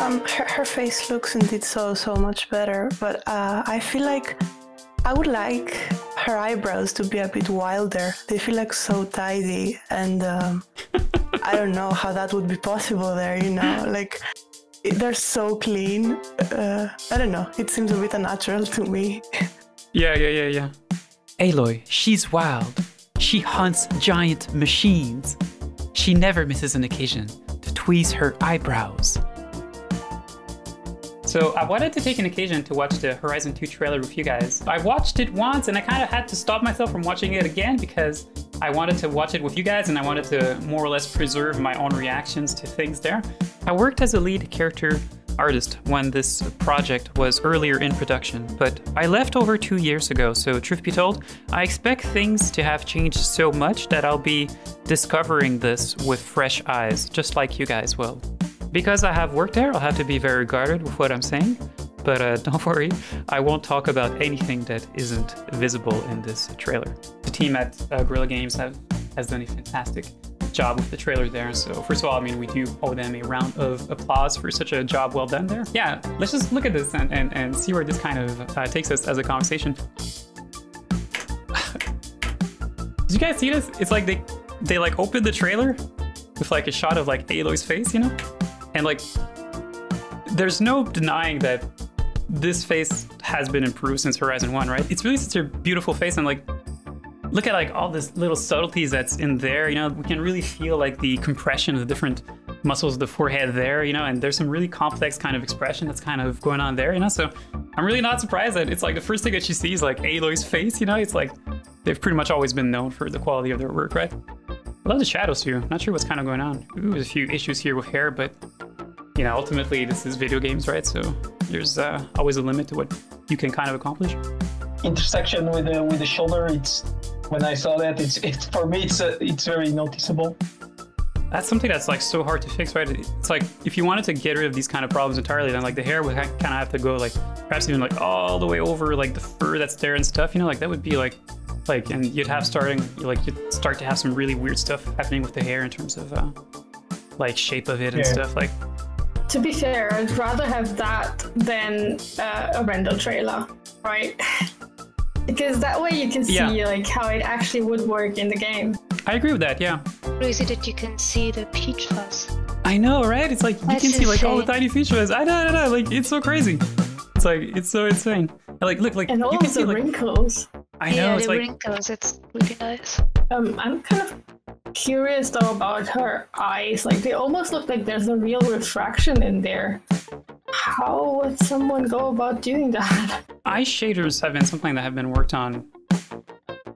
Her face looks indeed so much better, but I feel like I would like her eyebrows to be a bit wilder. They feel like so tidy, and I don't know how that would be possible there, you know, like they're so clean. I don't know, it seems a bit unnatural to me. Yeah. Aloy, she's wild. She hunts giant machines. She never misses an occasion to tweeze her eyebrows. So I wanted to take an occasion to watch the Horizon 2 trailer with you guys. I watched it once and I kind of had to stop myself from watching it again because I wanted to watch it with you guys and I wanted to more or less preserve my own reactions to things there. I worked as a lead character artist when this project was earlier in production, but I left over 2 years ago, so truth be told, I expect things to have changed so much that I'll be discovering this with fresh eyes, just like you guys will. Because I have worked there, I'll have to be very guarded with what I'm saying, but don't worry, I won't talk about anything that isn't visible in this trailer. The team at Guerrilla Games has done a fantastic job with the trailer there, so first of all, I mean, we do owe them a round of applause for such a job well done there. Yeah, let's just look at this and see where this kind of takes us as a conversation. Did you guys see this? It's like they like opened the trailer with like a shot of like Aloy's face, you know? And like, there's no denying that this face has been improved since Horizon 1, right? It's really such a beautiful face, and like, look at like all this little subtleties that's in there, you know? We can really feel like the compression of the different muscles of the forehead there, you know? And there's some really complex kind of expression that's kind of going on there, you know? So I'm really not surprised that it's like the first thing that you see is like Aloy's face, you know? It's like, they've pretty much always been known for the quality of their work, right? I love the shadows too. Not sure what's kind of going on. Ooh, there's a few issues here with hair, but you know, ultimately this is video games, right? So there's always a limit to what you can kind of accomplish. Intersection with the shoulder. It's when I saw that, it's for me it's very noticeable. That's something that's like so hard to fix, right? It's like if you wanted to get rid of these kind of problems entirely, then like the hair would kind of have to go like perhaps even like all the way over like the fur that's there and stuff. You know, like that would be like, and you'd you'd start to have some really weird stuff happening with the hair in terms of like shape of it and stuff. Like, to be fair, I'd rather have that than a render trailer, right? Because that way you can see like how it actually would work in the game. I agree with that, yeah. Crazy that you can see the peach fuzz. I know, right? It's like you can see like all the tiny peach fuzz. I know, like it's so crazy. It's like it's so insane. Like look, like and all you can of see the like wrinkles. I know, yeah, it's the like wrinkles. It's really nice. I'm kind of curious though about her eyes. Like they almost look like there's a real refraction in there. How would someone go about doing that? Eye shaders have been something that have been worked on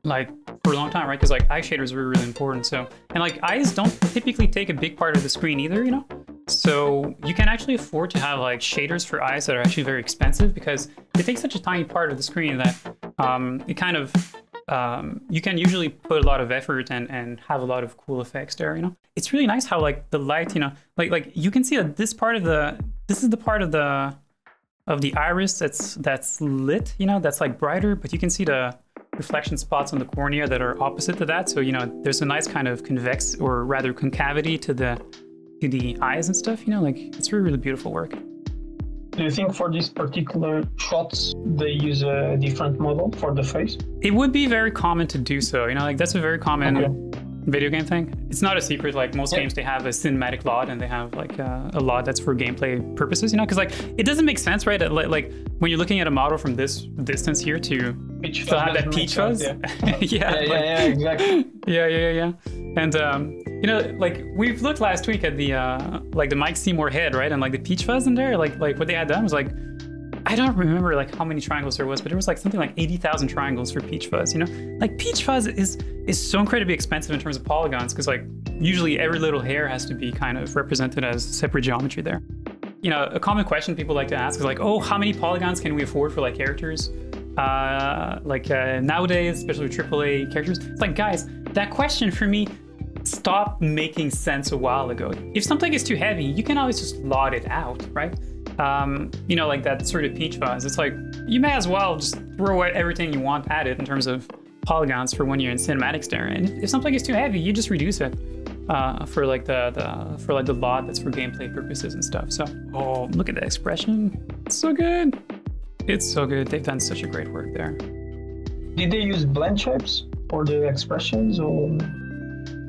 like for a long time, right? Because like eye shaders are really important. So, and like eyes don't typically take a big part of the screen either, you know? So you can actually afford to have like shaders for eyes that are actually very expensive because they take such a tiny part of the screen that it kind of you can usually put a lot of effort and have a lot of cool effects there, you know? It's really nice how like the light, you know, like you can see that this is the part of the iris that's lit, you know, that's like brighter, but you can see the reflection spots on the cornea that are opposite to that. So, you know, there's a nice kind of convex or rather concavity to the eyes and stuff, you know, like it's really, really beautiful work. Do you think for these particular shots, they use a different model for the face? It would be very common to do so, you know, like that's a very common video game thing. It's not a secret, like most games, they have a cinematic LOD and they have like a LOD that's for gameplay purposes, you know, because like it doesn't make sense, right? Like when you're looking at a model from this distance here to have that peach fuzz. Yeah, exactly. Yeah. And you know, like we've looked last week at the like the Mike Seymour head, right? And like the peach fuzz in there, like what they had done was like, I don't remember like how many triangles there was, but it was like something like 80,000 triangles for peach fuzz, you know? Like peach fuzz is so incredibly expensive in terms of polygons because like usually every little hair has to be kind of represented as separate geometry there. You know, a common question people like to ask is like, oh, how many polygons can we afford for like characters? Nowadays, especially with AAA characters, it's like, guys, that question for me stopped making sense a while ago. If something is too heavy, you can always just LOD it out, right? You know, like that sort of peach fuzz. It's like, you may as well just throw everything you want at it in terms of polygons for when you're in cinematics there. And if something is too heavy, you just reduce it. for like the lot that's for gameplay purposes and stuff. So, oh, look at that expression. It's so good. It's so good. They've done such a great work there. Did they use blend shapes for the expressions or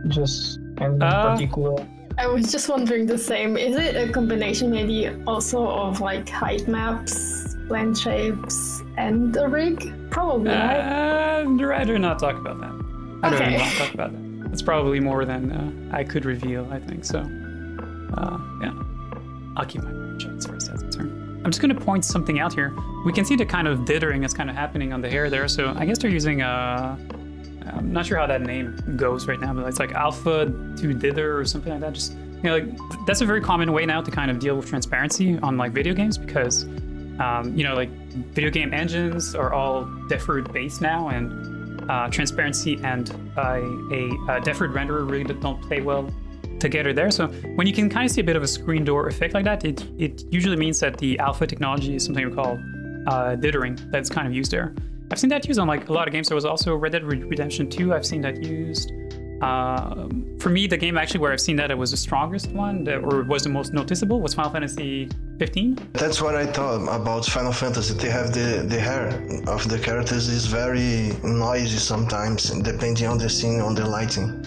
just any particular? I was just wondering the same. Is it a combination maybe also of like height maps, blend shapes, and the rig? Probably, right? I'd rather not talk about that. I'd rather not talk about that. It's probably more than I could reveal, I think. So, yeah. I'll keep my mouth shut as far as that's concerned. I'm just going to point something out here. We can see the kind of dithering that's kind of happening on the hair there. So I guess they're using I'm not sure how that name goes right now, but it's like alpha to dither or something like that. Just, you know, like that's a very common way now to kind of deal with transparency on like video games because, you know, like video game engines are all deferred based now, and transparency and a deferred renderer really don't play well together there. So when you can kind of see a bit of a screen door effect like that, it usually means that the alpha technology is something we call dithering that's kind of used there. I've seen that used on like a lot of games. There was also Red Dead Redemption 2. I've seen that used. For me, the game actually where I've seen that it was the strongest one, or was the most noticeable, was Final Fantasy 15. That's what I thought about Final Fantasy. They have the hair of the characters is very noisy sometimes, depending on the scene, on the lighting.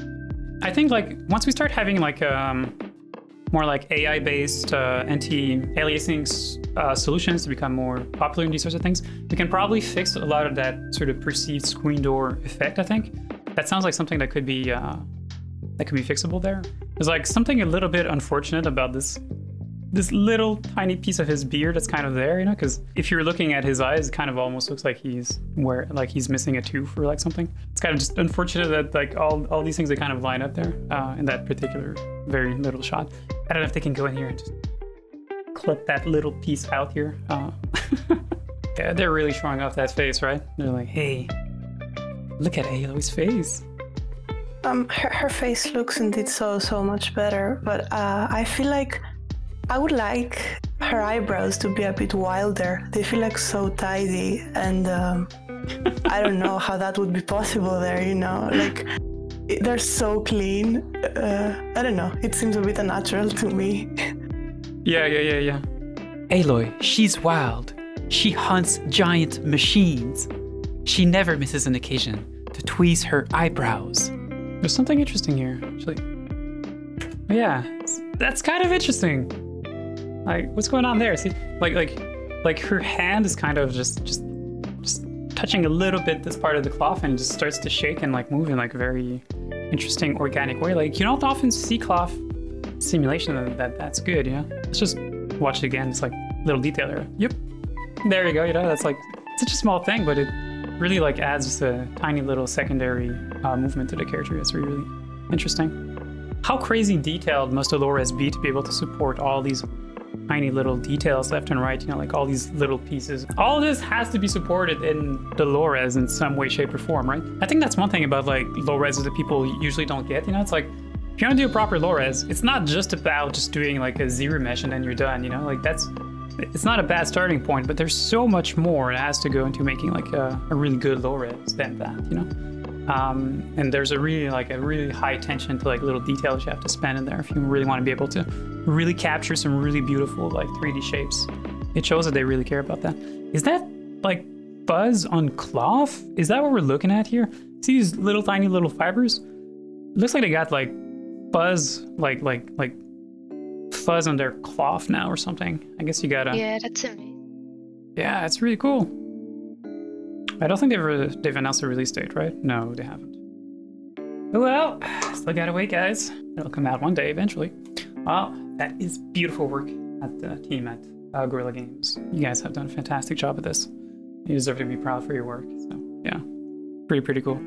I think like once we start having like more like AI-based anti-aliasing solutions to become more popular in these sorts of things, we can probably fix a lot of that sort of perceived screen door effect. I think that sounds like something that could be fixable there. There's like something a little bit unfortunate about this little tiny piece of his beard that's kind of there, you know, because if you're looking at his eyes, it kind of almost looks like he's missing a tooth or like something. It's kind of just unfortunate that like all these things that kind of line up there in that particular very little shot. I don't know if they can go in here and just clip that little piece out here. Yeah, they're really showing off that face, right? They're like, hey, look at Aloy's face. Her face looks indeed so much better, but I feel like I would like her eyebrows to be a bit wilder. They feel like so tidy, and I don't know how that would be possible there, you know? Like, they're so clean. I don't know, it seems a bit unnatural to me. Yeah. Aloy, she's wild. She hunts giant machines. She never misses an occasion to tweeze her eyebrows. There's something interesting here, actually. Yeah, that's kind of interesting. Like, what's going on there? See, like her hand is kind of just touching a little bit this part of the cloth, and just starts to shake and like move in like a very interesting organic way. Like, you don't often see cloth simulation that's good, you know? Let's just watch it again. It's like little detail there. Yep, there you go. You know, that's like such a small thing, but it really like adds just a tiny little secondary movement to the character. It's really interesting. How crazy detailed must the low-res be to be able to support all these tiny little details left and right, you know, like all these little pieces. All this has to be supported in the low-res in some way, shape, or form, right? I think that's one thing about like low-res that people usually don't get, you know? It's like, if you want to do a proper low-res, it's not just about just doing like a zero mesh and then you're done, you know? Like it's not a bad starting point, but there's so much more it has to go into making like a really good low-res than that, you know? And there's a really high attention to like little details you have to spend in there if you really want to be able to really capture some really beautiful like 3D shapes. It shows that they really care about that. Is that like fuzz on cloth? Is that what we're looking at here? See these little tiny little fibers? It looks like they got like fuzz, like fuzz on their cloth now or something. I guess you gotta. Yeah, that's amazing. Yeah, it's really cool. I don't think they've announced a release date, right? No, they haven't. Well, still gotta wait, guys. It'll come out one day eventually. Well, that is beautiful work at the team at Guerrilla Games. You guys have done a fantastic job at this. You deserve to be proud for your work. So, yeah, pretty cool.